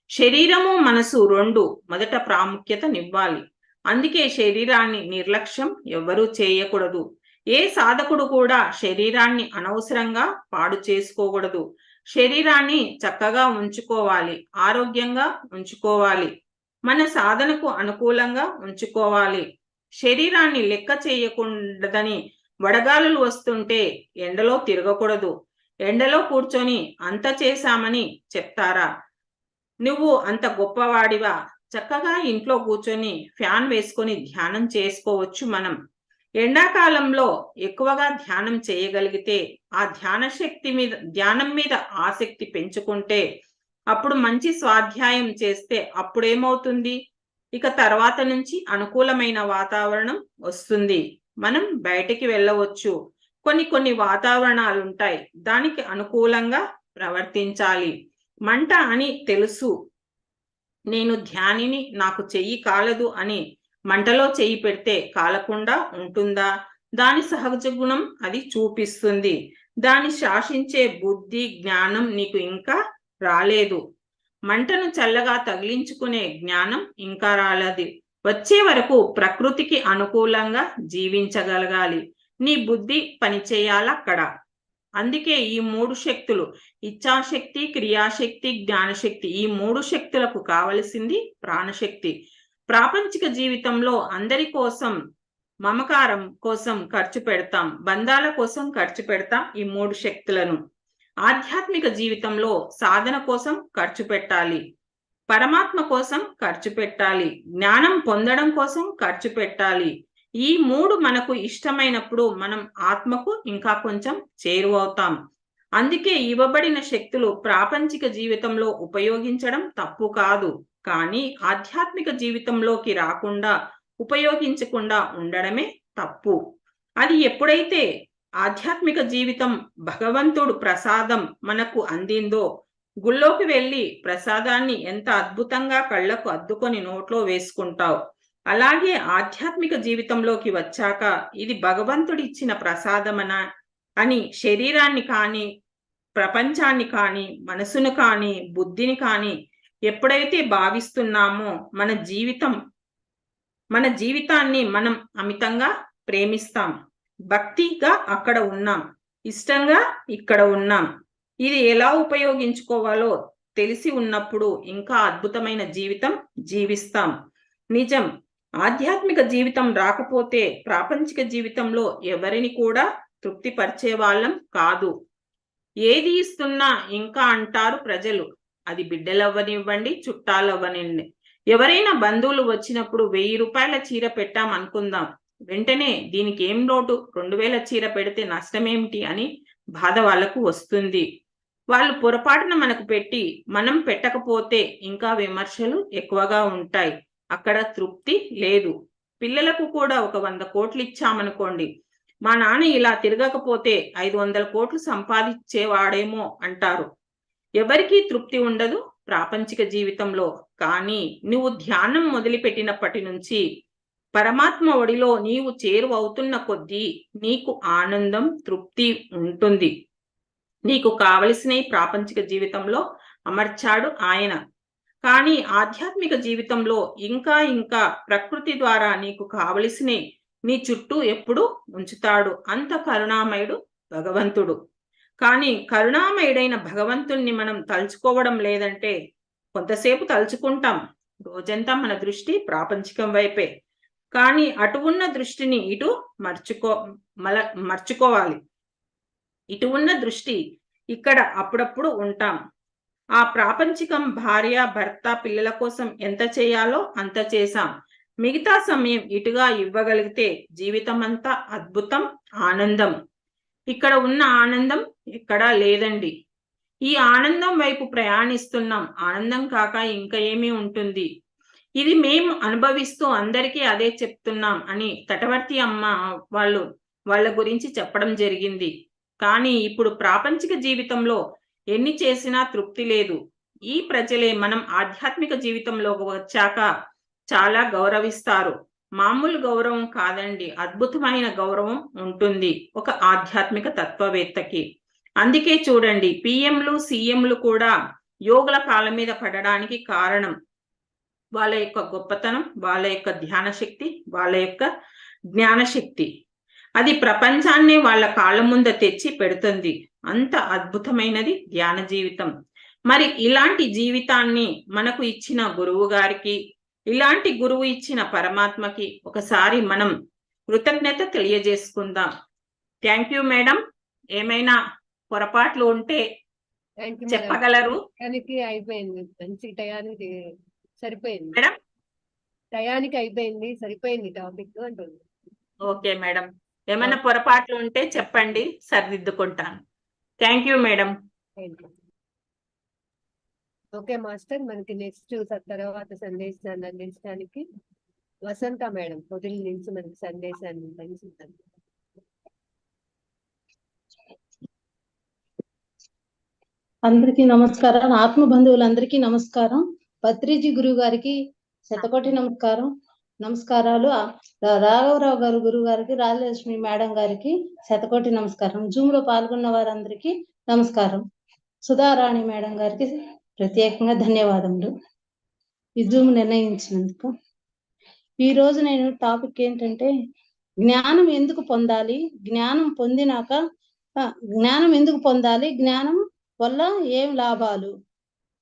శరీరము మనసు 2 మొదట ప్రాముఖ్యతనివ్వాలి. అందుకే శరీరాన్ని నిర్లక్ష్యం ఎవ్వరూ చేయకూడదు. ఏ సాధకుడు కూడా శరీరాన్ని అనవసరంగా పాడు చేసుకోకూడదు. శరీరాన్ని చక్కగా ఉంచుకోవాలి, ఆరోగ్యంగా ఉంచుకోవాలి, మన సాధనకు అనుకూలంగా ఉంచుకోవాలి. శరీరాన్ని లెక్క చేయకూడదని వడగాలులు వస్తుంటే ఎండలో తిరగకూడదు. ఎండలో కూర్చొని అంత చేశామని చెప్తారా? నువ్వు అంత గొప్పవాడివా? చక్కగా ఇంట్లో కూర్చొని ఫ్యాన్ వేసుకొని ధ్యానం చేసుకోవచ్చు. మనం ఎండాకాలంలో ఎక్కువగా ధ్యానం చేయగలిగితే, ఆ ధ్యానం మీద ఆసక్తి పెంచుకుంటే, అప్పుడు మంచి స్వాధ్యాయం చేస్తే అప్పుడేమవుతుంది? ఇక తర్వాత నుంచి అనుకూలమైన వాతావరణం వస్తుంది. మనం బయటికి వెళ్ళవచ్చు. కొన్ని వాతావరణాలు ఉంటాయి, దానికి అనుకూలంగా ప్రవర్తించాలి. మంట అని తెలుసు, నేను ధ్యానిని, నాకు చెయ్యి కాలదు అని మంటలో చెయ్యి పెడితే కాలకుండా ఉంటుందా? దాని సహజ గుణం అది చూపిస్తుంది. దాన్ని శాసించే బుద్ధి, జ్ఞానం నీకు ఇంకా రాలేదు. మంటను చల్లగా తగిలించుకునే జ్ఞానం ఇంకా రాలేదు. వచ్చే వరకు ప్రకృతికి అనుకూలంగా జీవించగలగాలి. నీ బుద్ధి పనిచేయాలక్కడ. అందుకే ఈ 3 శక్తులు, ఇచ్ఛాశక్తి, క్రియాశక్తి, జ్ఞానశక్తి, ఈ 3 శక్తులకు కావలసింది ప్రాణశక్తి. ప్రాపంచిక జీవితంలో అందరి కోసం, మమకారం కోసం ఖర్చు పెడతాం, బంధాల కోసం ఖర్చు పెడతాం ఈ 3 శక్తులను. ఆధ్యాత్మిక జీవితంలో సాధన కోసం ఖర్చు పెట్టాలి, పరమాత్మ కోసం ఖర్చు పెట్టాలి, జ్ఞానం పొందడం కోసం ఖర్చు పెట్టాలి. ఈ 3 మనకు ఇష్టమైనప్పుడు మనం ఆత్మకు ఇంకా కొంచెం చేరువవుతాం. అందుకే ఇవ్వబడిన శక్తులు ప్రాపంచిక జీవితంలో ఉపయోగించడం తప్పు కాదు, కానీ ఆధ్యాత్మిక జీవితంలోకి రాకుండా, ఉపయోగించకుండా ఉండడమే తప్పు. అది ఎప్పుడైతే ఆధ్యాత్మిక జీవితం భగవంతుడు ప్రసాదం మనకు అందిందో, గుళ్ళోకి వెళ్ళి ప్రసాదాన్ని ఎంత అద్భుతంగా కళ్ళకు అద్దుకొని నోట్లో వేసుకుంటావు, అలాగే ఆధ్యాత్మిక జీవితంలోకి వచ్చాక ఇది భగవంతుడిచ్చిన ప్రసాదమన అని శరీరాన్ని కానీ, ప్రపంచాన్ని కానీ, మనసును కానీ, బుద్ధిని కానీ ఎప్పుడైతే భావిస్తున్నామో మన జీవితాన్ని మనం అమితంగా ప్రేమిస్తాం. భక్తిగా అక్కడ ఉన్నాం, ఇష్టంగా ఇక్కడ ఉన్నాం. ఇది ఎలా ఉపయోగించుకోవాలో తెలిసి ఉన్నప్పుడు ఇంకా అద్భుతమైన జీవితం జీవిస్తాం. నిజం, ఆధ్యాత్మిక జీవితం రాకపోతే ప్రాపంచిక జీవితంలో ఎవరిని కూడా తృప్తిపరిచే వాళ్ళం కాదు. ఏది ఇస్తున్నా ఇంకా అంటారు ప్రజలు, అది బిడ్డలవ్వనివ్వండి, చుట్టాలవ్వనివ్వండి. ఎవరైనా బంధువులు వచ్చినప్పుడు 1000 రూపాయల చీర పెట్టాం అనుకుందాం, వెంటనే దీనికి ఏం లోటు, 2000 చీర పెడితే నష్టమేమిటి అని బాధ వాళ్ళకు వస్తుంది. వాళ్ళు పొరపాటున మనకు పెట్టి మనం పెట్టకపోతే ఇంకా విమర్శలు ఎక్కువగా ఉంటాయి. అక్కడ తృప్తి లేదు. పిల్లలకు కూడా ఒక 100 కోట్లు ఇచ్చామనుకోండి, మా నాన్న ఇలా తిరగకపోతే 500 కోట్లు సంపాదించేవాడేమో అంటారు. ఎవరికీ తృప్తి ఉండదు ప్రాపంచిక జీవితంలో. కానీ నువ్వు ధ్యానం మొదలుపెట్టినప్పటి నుంచి పరమాత్మ ఒడిలో నీవు చేరువవుతున్న కొద్దీ నీకు ఆనందం, తృప్తి ఉంటుంది. నీకు కావలసిన ప్రాపంచిక జీవితంలో అమర్చాడు ఆయన. కానీ ఆధ్యాత్మిక జీవితంలో ఇంకా ఇంకా ప్రకృతి ద్వారా నీకు కావలసిన నీ చుట్టూ ఎప్పుడు ఉంచుతాడు. అంత కరుణామయుడు భగవంతుడు. కానీ కరుణామయుడైన భగవంతుణ్ణి మనం తలుచుకోవడం లేదంటే, కొంతసేపు తలుచుకుంటాం, రోజంతా మన దృష్టి ప్రాపంచికం వైపే. కానీ అటు ఉన్న దృష్టిని ఇటు మర్చుకోవాలి. ఇటు ఉన్న దృష్టి ఇక్కడ అప్పుడప్పుడు ఉంటాం. ఆ ప్రాపంచికం భార్య, భర్త, పిల్లల కోసం ఎంత చేయాలో అంత చేశాం. మిగతా సమయం ఇటుగా ఇవ్వగలిగితే జీవితం అంతా అద్భుతం, ఆనందం. ఇక్కడ ఉన్న ఆనందం ఎక్కడా లేదండి. ఈ ఆనందం వైపు ప్రయాణిస్తున్నాం. ఆనందం కాక ఇంకా ఏమీ ఉంటుంది? ఇది మేము అనుభవిస్తూ అందరికీ అదే చెప్తున్నాం అని తటవర్తి అమ్మ వాళ్ళ గురించి చెప్పడం జరిగింది. కానీ ఇప్పుడు ప్రాపంచిక జీవితంలో ఎన్ని చేసినా తృప్తి లేదు. ఈ ప్రజలే మనం ఆధ్యాత్మిక జీవితంలో వచ్చాక చాలా గౌరవిస్తారు. మామూలు గౌరవం కాదండి, అద్భుతమైన గౌరవం ఉంటుంది ఒక ఆధ్యాత్మిక తత్వవేత్తకి. అందుకే చూడండి, పిఎంలు, సీఎంలు కూడా యోగుల కాళ్ళ మీద పడడానికి కారణం వాళ్ళ యొక్క గొప్పతనం, వాళ్ళ యొక్క ధ్యాన శక్తి, వాళ్ళ యొక్క జ్ఞానశక్తి. అది ప్రపంచాన్ని వాళ్ళ కాళ్ళ ముందు తెచ్చి పెడుతుంది. అంత అద్భుతమైనది ధ్యాన జీవితం. మరి ఇలాంటి జీవితాన్ని మనకు ఇచ్చిన గురువు గారికి, ఇలాంటి గురువు ఇచ్చిన పరమాత్మకి ఒకసారి మనం కృతజ్ఞత తెలియజేసుకుందాం. Thank you madam. ఏమైనా పొరపాట్లు ఉంటే చెప్పగలరు? అయిపోయింది, మంచి టయానికి సరిపోయింది మేడం. టయానికి అయిపోయింది, సరిపోయింది టాపిక్ అంటుంది. ఓకే మేడం, ఏమైనా పొరపాట్లు ఉంటే చెప్పండి, సరిదిద్దుకుంటాను. Thank you madam. Okay master, మనకి నెక్స్ట్ తర్వాత సందేశాన్ని అందించడానికి వసంత మేడం పొదిలి నుంచి మనకి సందేశాన్ని అందించారు. అందరికీ నమస్కారం. ఆత్మ బంధువులందరికీ నమస్కారం. పత్రిజీ గురువు గారికి శతకోటి నమస్కారాలు. రాఘవరావు గారు గురువు గారికి, రాజలక్ష్మి మేడం గారికి శతకోటి నమస్కారం. జూమ్ లో పాల్గొన్న వారందరికీ నమస్కారం. సుధారాణి మేడం గారికి ప్రత్యేకంగా ధన్యవాదములు ఈ జూమ్ నిర్ణయించినందుకు. ఈ రోజు నేను టాపిక్ ఏంటంటే, జ్ఞానం ఎందుకు పొందాలి, జ్ఞానం పొందినాక జ్ఞానం ఎందుకు పొందాలి, జ్ఞానం వల్ల ఏం లాభాలు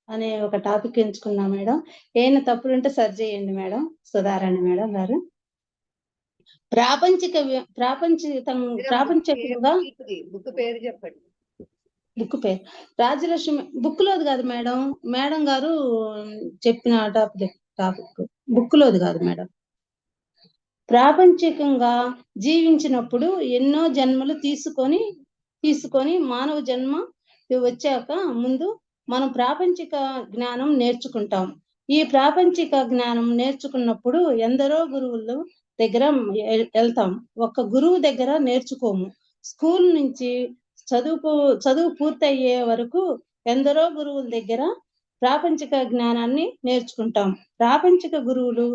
అనే ఒక టాపిక్ ఎంచుకున్నా మేడం. ఏమైనా తప్పులుంటే సరి చేయండి మేడం. సుధారాణి మేడం గారు. ప్రాపంచికంగా బుక్ పేరు చెప్పండి. బుక్ పేరు రాజలక్ష్మి, బుక్ లోది కాదు మేడం. మేడం గారు చెప్పిన టాపిక్ బుక్ లోది కాదు మేడం. ప్రాపంచికంగా జీవించినప్పుడు ఎన్నో జన్మలు తీసుకొని మానవ జన్మ వచ్చాక ముందు మనం ప్రాపంచిక జ్ఞానం నేర్చుకుంటాం. ఈ ప్రాపంచిక జ్ఞానం నేర్చుకున్నప్పుడు ఎందరో గురువుల దగ్గర వెళ్తాం. ఒక్క గురువు దగ్గర నేర్చుకోము. స్కూల్ నుంచి చదువు పూర్తయ్యే వరకు ఎందరో గురువుల దగ్గర ప్రాపంచిక జ్ఞానాన్ని నేర్చుకుంటాం. ప్రాపంచిక గురువులు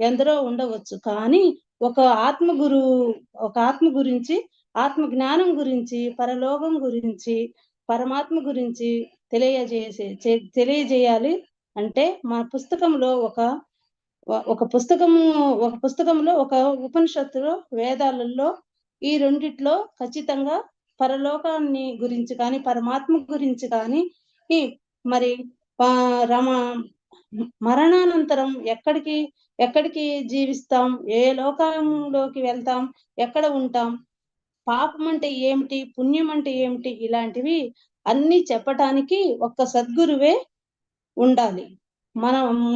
ఎందరో ఉండవచ్చు, కానీ ఒక ఆత్మ గురించి, ఆత్మ జ్ఞానం గురించి, పరలోకం గురించి, పరమాత్మ గురించి తెలియజేయాలి అంటే మన పుస్తకంలో ఒక పుస్తకంలో ఒక ఉపనిషత్తులో, వేదాలలో ఈ రెండిట్లో ఖచ్చితంగా పరలోకాన్ని గురించి కానీ, పరమాత్మ గురించి కానీ, మరి మరణానంతరం ఎక్కడికి జీవిస్తాం, ఏ లోకంలోకి వెళ్తాం, ఎక్కడ ఉంటాం, పాపం అంటే ఏమిటి, పుణ్యం అంటే ఏమిటి, ఇలాంటివి అన్ని చెప్పటానికి ఒక్క సద్గురువే ఉండాలి. మనము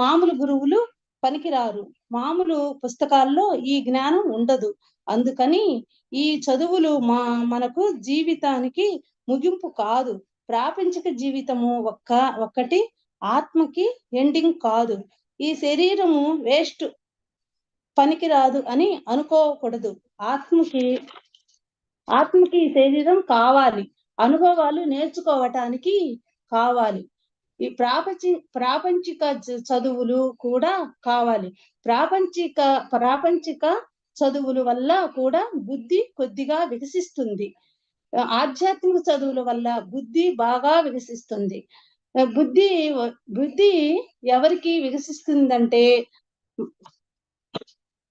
మామూలు గురువులు పనికిరారు. మామూలు పుస్తకాల్లో ఈ జ్ఞానం ఉండదు. అందుకని ఈ చదువులు మనకు జీవితానికి ముగింపు కాదు. ప్రాపంచిక జీవితము ఒక్కటి ఆత్మకి ఎండింగ్ కాదు. ఈ శరీరము వేస్ట్, పనికిరాదు అని అనుకోకూడదు. ఆత్మకి ఈ శరీరం కావాలి, అనుభవాలు నేర్చుకోవటానికి కావాలి. ఈ ప్రాపంచిక చదువులు కూడా కావాలి. ప్రాపంచిక చదువుల వల్ల కూడా బుద్ధి కొద్దిగా వికసిస్తుంది. ఆధ్యాత్మిక చదువుల వల్ల బుద్ధి బాగా వికసిస్తుంది. బుద్ధి ఎవరికి వికసిస్తుందంటే,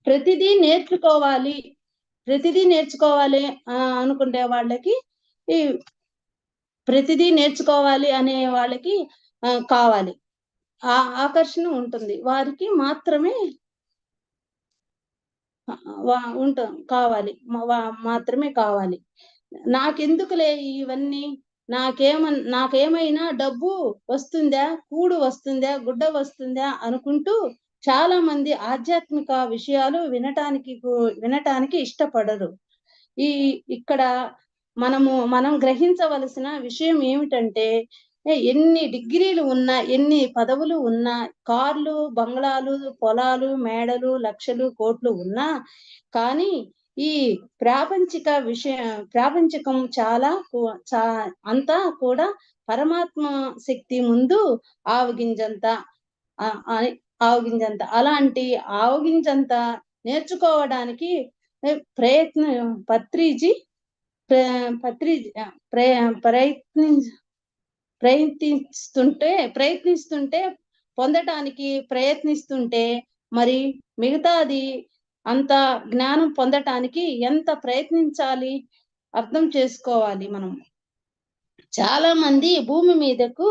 ప్రతిదీ నేర్చుకోవాలి అనుకునే వాళ్ళకి, ప్రతిదీ నేర్చుకోవాలి అనే వాళ్ళకి కావాలి, ఆకర్షణ ఉంటుంది. వారికి మాత్రమే మాత్రమే కావాలి. నాకెందుకులే ఇవన్నీ, నాకేమైనా డబ్బు వస్తుందా, కూడు వస్తుందా, గుడ్డ వస్తుందా అనుకుంటూ చాలా మంది ఆధ్యాత్మిక విషయాలు వినటానికి ఇష్టపడరు. ఇక్కడ మనం గ్రహించవలసిన విషయం ఏమిటంటే, ఎన్ని డిగ్రీలు ఉన్నా, ఎన్ని పదవులు ఉన్నా, కార్లు, బంగ్లాలు, పొలాలు, మేడలు, లక్షలు, కోట్లు ఉన్నా కానీ ఈ ప్రాపంచికం అంతా కూడా పరమాత్మ శక్తి ముందు ఆవగింజంత. అలాంటి ఆవగింజంత నేర్చుకోవడానికి ప్రయత్నిస్తుంటే పొందటానికి ప్రయత్నిస్తుంటే, మరి మిగతాది అంత జ్ఞానం పొందటానికి ఎంత ప్రయత్నించాలి అర్థం చేసుకోవాలి. మనం చాలా మంది భూమి మీదకు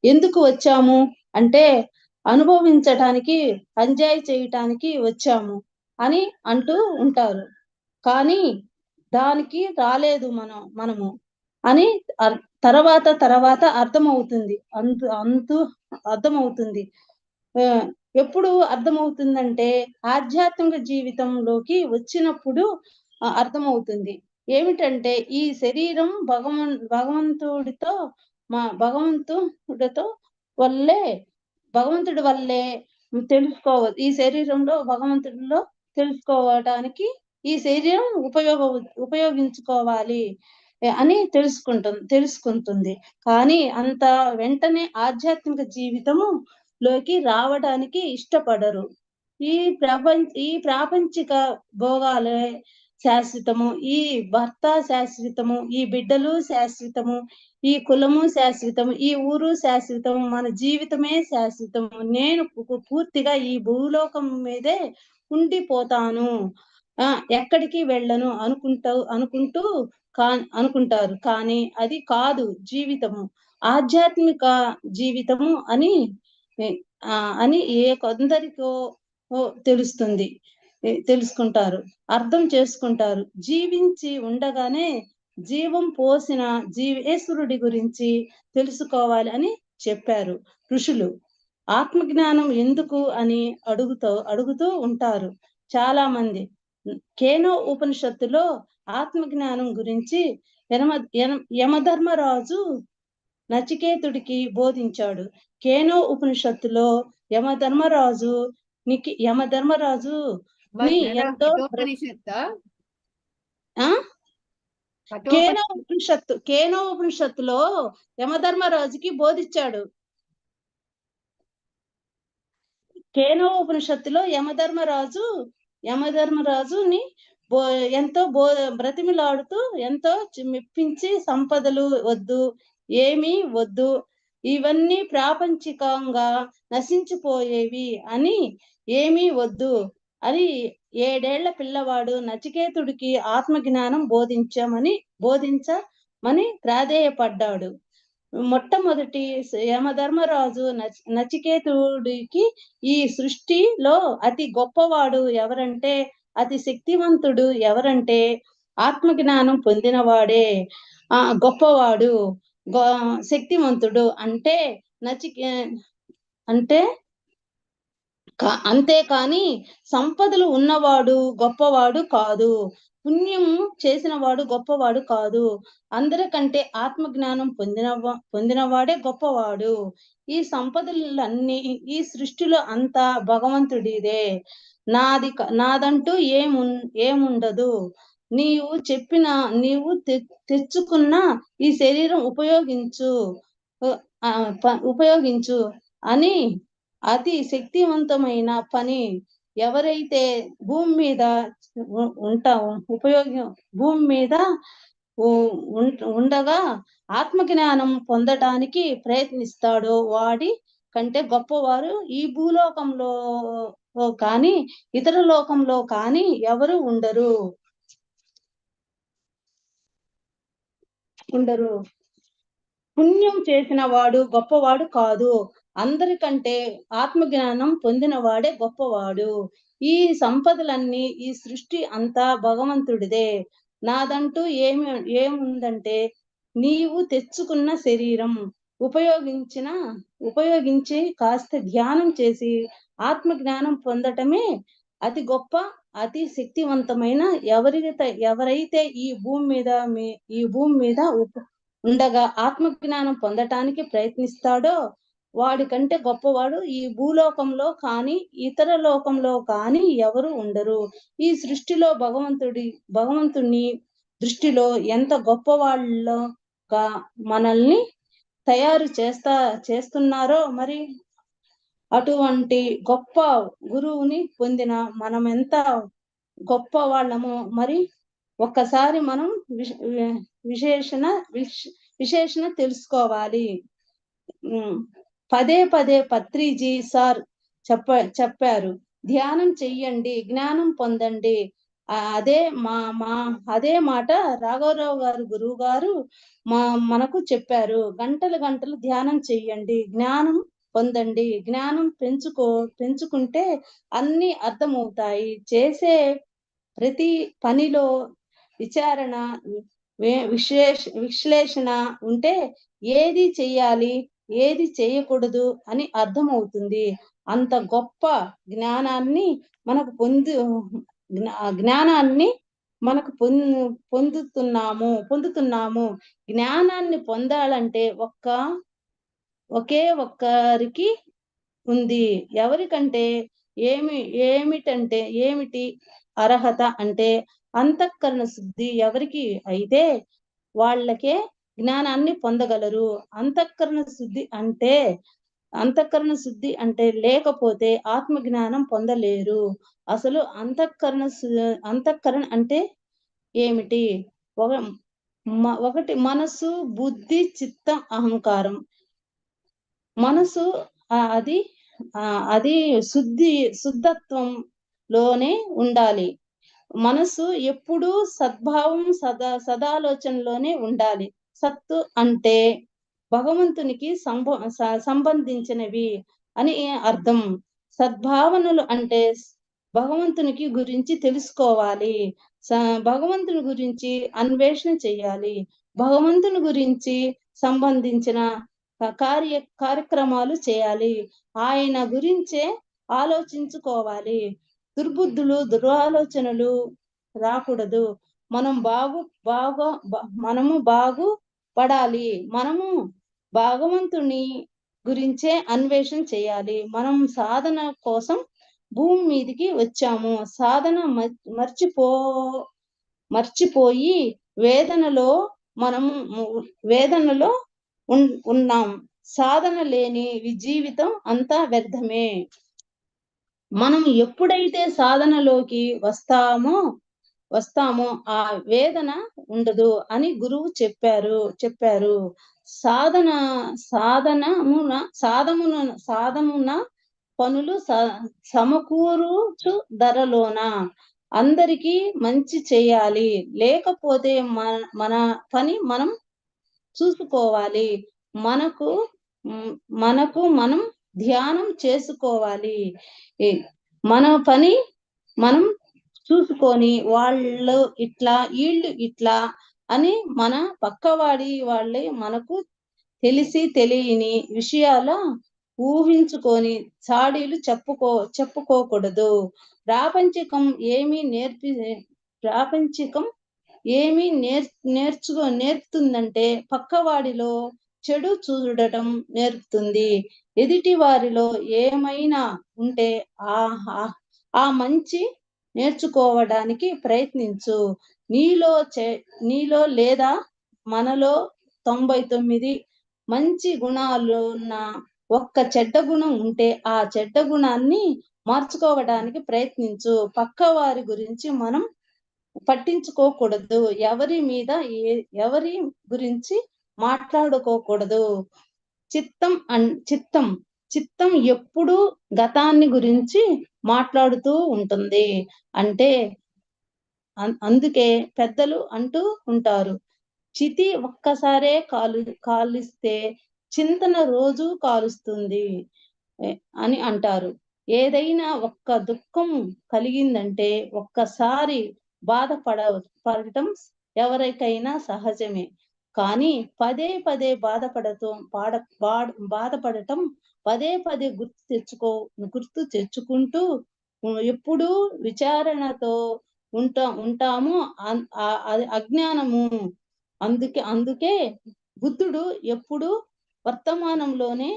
ఎందుకు వచ్చాము అంటే, అనుభవించటానికి, ఎంజాయ్ చేయటానికి వచ్చాము అని అంటూ ఉంటారు. కానీ దానికి రాలేదు మనము అని తర్వాత అర్థమవుతుంది. అర్థమవుతుంది. ఎప్పుడు అర్థమవుతుందంటే, ఆధ్యాత్మిక జీవితంలోకి వచ్చినప్పుడు అర్థమవుతుంది. ఏమిటంటే, ఈ శరీరం భగవంతుడి వల్లే తెలుసుకోవాలి. ఈ శరీరంలో భగవంతుడిలో తెలుసుకోవడానికి ఈ శరీరం ఉపయోగించుకోవాలి అని తెలుసుకుంటుంది. కానీ అంత వెంటనే ఆధ్యాత్మిక జీవితము లోకి రావడానికి ఇష్టపడరు. ఈ ప్రాపంచిక భోగాలే శాశ్వతము, ఈ భర్త శాశ్వతము, ఈ బిడ్డలు శాశ్వతము, ఈ కులము శాశ్వతము, ఈ ఊరు శాశ్వతము, మన జీవితమే శాశ్వతము, నేను పూర్తిగా ఈ భూలోకం మీదే ఉండిపోతాను ఎక్కడికి వెళ్ళను అనుకుంటూ అనుకుంటారు, కానీ అది కాదు జీవితము, ఆధ్యాత్మిక జీవితము అని కొందరికో తెలుస్తుంది, తెలుసుకుంటారు, అర్థం చేసుకుంటారు. జీవించి ఉండగానే జీవం పోసిన జీవేశ్వరుడి గురించి తెలుసుకోవాలి అని చెప్పారు ఋషులు. ఆత్మజ్ఞానం ఎందుకు అని అడుగుతూ ఉంటారు చాలా మంది. కేనో ఉపనిషత్తులో ఆత్మజ్ఞానం గురించి యమధర్మరాజు నచికేతుడికి బోధించాడు. కేనో ఉపనిషత్తులో యమధర్మరాజు ఎంతో కేనో ఉపనిషత్తులో యమధర్మరాజుకి బోధించాడు. కేనో ఉపనిషత్తులో యమధర్మరాజుని ఎంతో బ్రతిమిలాడుతూ ఎంతో మెప్పించి, సంపదలు వద్దు, ఏమీ వద్దు, ఇవన్నీ ప్రాపంచికంగా నశించిపోయేవి అని, ఏమీ వద్దు అని 7 ఏళ్ల పిల్లవాడు నచికేతుడికి ఆత్మజ్ఞానం బోధించమని ప్రాధేయపడ్డాడు. మొట్టమొదటి యమధర్మరాజు నచికేతుడికి ఈ సృష్టిలో అతి గొప్పవాడు ఎవరంటే, అతి శక్తివంతుడు ఎవరంటే ఆత్మజ్ఞానం పొందినవాడే గొప్పవాడు, శక్తివంతుడు అంటే అంతేకాని సంపదలు ఉన్నవాడు గొప్పవాడు కాదు, పుణ్యం చేసిన వాడు గొప్పవాడు కాదు. అందరికంటే ఆత్మజ్ఞానం పొందినవాడే గొప్పవాడు. ఈ సంపదలన్నీ ఈ సృష్టిలో అంతా భగవంతుడిదే, నాదంటూ ఏముండదు. నీవు తెచ్చుకున్న ఈ శరీరం ఉపయోగించు అని అతి శక్తివంతమైన పని ఎవరైతే భూమి మీద ఉండగా ఆత్మజ్ఞానం పొందడానికి ప్రయత్నిస్తాడో వాడి కంటే గొప్పవారు ఈ భూలోకంలో కానీ ఇతర లోకంలో కానీ ఎవరు ఉండరు. పుణ్యం చేసిన వాడు గొప్పవాడు కాదు, అందరికంటే ఆత్మజ్ఞానం పొందిన వాడే గొప్పవాడు. ఈ సంపదలన్నీ ఈ సృష్టి అంతా భగవంతుడిదే, నాదంటూ ఏముందంటే నీవు తెచ్చుకున్న శరీరం ఉపయోగించి కాస్త ధ్యానం చేసి ఆత్మజ్ఞానం పొందటమే అతి గొప్ప, అతి శక్తివంతమైన. ఎవరైతే ఈ భూమి మీద ఉండగా ఆత్మజ్ఞానం పొందటానికి ప్రయత్నిస్తాడో వాడికంటే గొప్పవాడు ఈ భూలోకంలో కానీ ఇతర లోకంలో కానీ ఎవరు ఉండరు. ఈ సృష్టిలో భగవంతుని దృష్టిలో ఎంత గొప్పవాళ్ళగా మనల్ని తయారు చేస్తున్నారో మరి. అటువంటి గొప్ప గురువుని పొందిన మనం ఎంత గొప్ప వాళ్ళమో మరి ఒక్కసారి మనం విశేషణ తెలుసుకోవాలి. పదే పత్రిజీ సార్ చెప్పారు, ధ్యానం చెయ్యండి, జ్ఞానం పొందండి. అదే మాట రాఘవరావు గారు గురువు గారు మనకు చెప్పారు. గంటలు ధ్యానం చెయ్యండి, జ్ఞానం పొందండి. జ్ఞానం పెంచుకుంటే అన్ని అర్థమవుతాయి. చేసే ప్రతి పనిలో విచారణ విశ్లేషణ ఉంటే ఏది చెయ్యాలి ఏది చేయకూడదు అని అర్థమవుతుంది. అంత గొప్ప జ్ఞానాన్ని మనకు పొందుతున్నాము. జ్ఞానాన్ని పొందాలంటే ఒకే ఒక్కరికి ఉంది. ఎవరికంటే ఏమిటి అర్హత అంటే అంతఃకరణ శుద్ధి ఎవరికి అయితే వాళ్ళకే జ్ఞానాన్ని పొందగలరు. అంతఃకరణ శుద్ధి అంటే లేకపోతే ఆత్మ జ్ఞానం పొందలేరు. అసలు అంతఃకరణ అంటే ఏమిటి? ఒకటి మనసు, బుద్ధి, చిత్తం, అహంకారం. మనసు అది శుద్ధత్వంలోనే ఉండాలి. మనసు ఎప్పుడూ సద్భావం సదాలోచనలోనే ఉండాలి. సత్తు అంటే భగవంతునికి సంబంధించినవి అని అర్థం. సద్భావనలు అంటే భగవంతునికి గురించి తెలుసుకోవాలి. భగవంతుని గురించి అన్వేషణ చేయాలి. భగవంతుని గురించి సంబంధించిన కార్యక్రమాలు చేయాలి. ఆయన గురించే ఆలోచించుకోవాలి. దురాలోచనలు రాకూడదు. మనము బాగుపడాలి. మనము భగవంతుని గురించే అన్వేషణ చేయాలి. మనం సాధన కోసం భూమి మీదికి వచ్చాము. సాధన మర్చిపోయి వేదనలో ఉన్నాం. సాధన లేని జీవితం అంతా వ్యర్థమే. మనం ఎప్పుడైతే సాధనలోకి వస్తామో ఆ వేదన ఉండదు అని గురువు చెప్పారు. సాధమున పనులు సమకూరుచు ధరలోన అందరికీ మంచి చేయాలి. లేకపోతే మన పని మనం చూసుకోవాలి. మనకు మనం ధ్యానం చేసుకోవాలి. మన పని మనం చూసుకొని వాళ్ళు ఇట్లా వీళ్ళు ఇట్లా అని మన పక్కవాడి వాళ్ళే మనకు తెలిసి తెలియని విషయాల ఊహించుకొని చాడీలు చెప్పుకోకూడదు. ప్రాపంచికం ఏమి నేర్పుతుందంటే పక్కవాడిలో చెడు చూడటం నేర్పుతుంది. ఎదుటి వారిలో ఏమైనా ఉంటే ఆ మంచి నేర్చుకోవడానికి ప్రయత్నించు. నీలో లేదా మనలో 99 మంచి గుణాలున్న ఒక్క చెడ్డ గుణం ఉంటే ఆ చెడ్డ గుణాన్ని మార్చుకోవడానికి ప్రయత్నించు. పక్క వారి గురించి మనం పట్టించుకోకూడదు. ఎవరి గురించి మాట్లాడుకోకూడదు. చిత్తం ఎప్పుడు గతాన్ని గురించి మాట్లాడుతూ ఉంటుంది. అంటే అందుకే పెద్దలు అంటూ ఉంటారు, చితి ఒక్కసారే కాలిస్తే చింతన రోజు కాలుస్తుంది అని అంటారు. ఏదైనా ఒక్క దుఃఖం కలిగిందంటే ఒక్కసారి బాధపడటం ఎవరికైనా సహజమే. కానీ పదే బాధపడటం పదే గుర్తు తెచ్చుకుంటూ ఎప్పుడు విచారణతో ఉంటాము. అది అజ్ఞానము. అందుకే బుద్ధుడు ఎప్పుడు వర్తమానంలోనే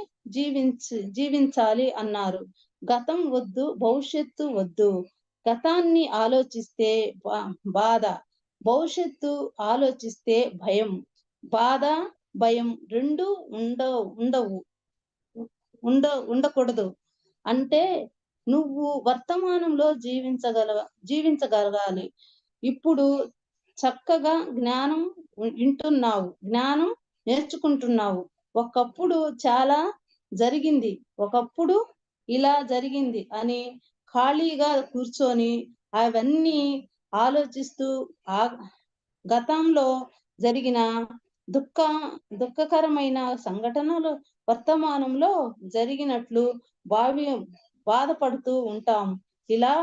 జీవించాలి అన్నారు. గతం వద్దు, భవిష్యత్తు వద్దు. గతాన్ని ఆలోచిస్తే బాధ, భవిష్యత్తు ఆలోచిస్తే భయం. భయం రెండు ఉండకూడదు. అంటే నువ్వు వర్తమానంలో జీవించగలగాలి. ఇప్పుడు చక్కగా జ్ఞానం వింటున్నావు, జ్ఞానం నేర్చుకుంటున్నావు. ఒకప్పుడు చాలా జరిగింది, ఒకప్పుడు ఇలా జరిగింది అని ఖాళీగా కూర్చొని అవన్నీ ఆలోచిస్తూ గతంలో జరిగిన దుఃఖకరమైన సంఘటనలు వర్తమానంలో జరిగినట్లు బాధపడుతూ ఉంటాం. ఇలా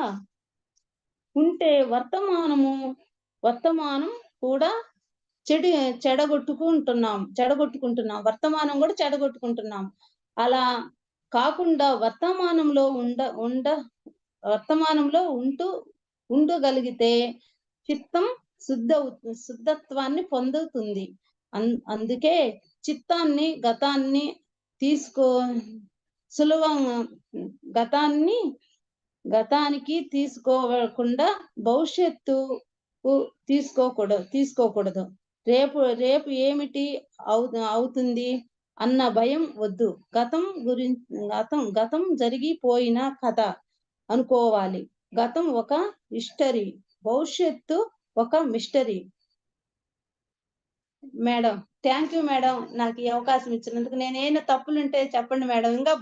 ఉంటే వర్తమానం కూడా చెడగొట్టుకుంటున్నాం. వర్తమానం కూడా చెడగొట్టుకుంటున్నాం. అలా కాకుండా వర్తమానంలో ఉండగలిగితే చిత్తం శుద్ధత్వాన్ని పొందుతుంది. అందుకే చిత్తాన్ని గతాన్ని గతానికి తీసుకోకుండా భవిష్యత్తు తీసుకోకూడదు. రేపు ఏమిటి అవుతుంది అన్న భయం వద్దు. గతం జరిగిపోయిన కథ అనుకోవాలి. గతం ఒక హిస్టరీ, భవిష్యత్తు ఒక mystery. Madam, thank you madam, నాకు ఈ అవకాశం ఇచ్చినందుకు. నేనేమైనా తప్పులుంటే చెప్పండి మేడం. ఇంకా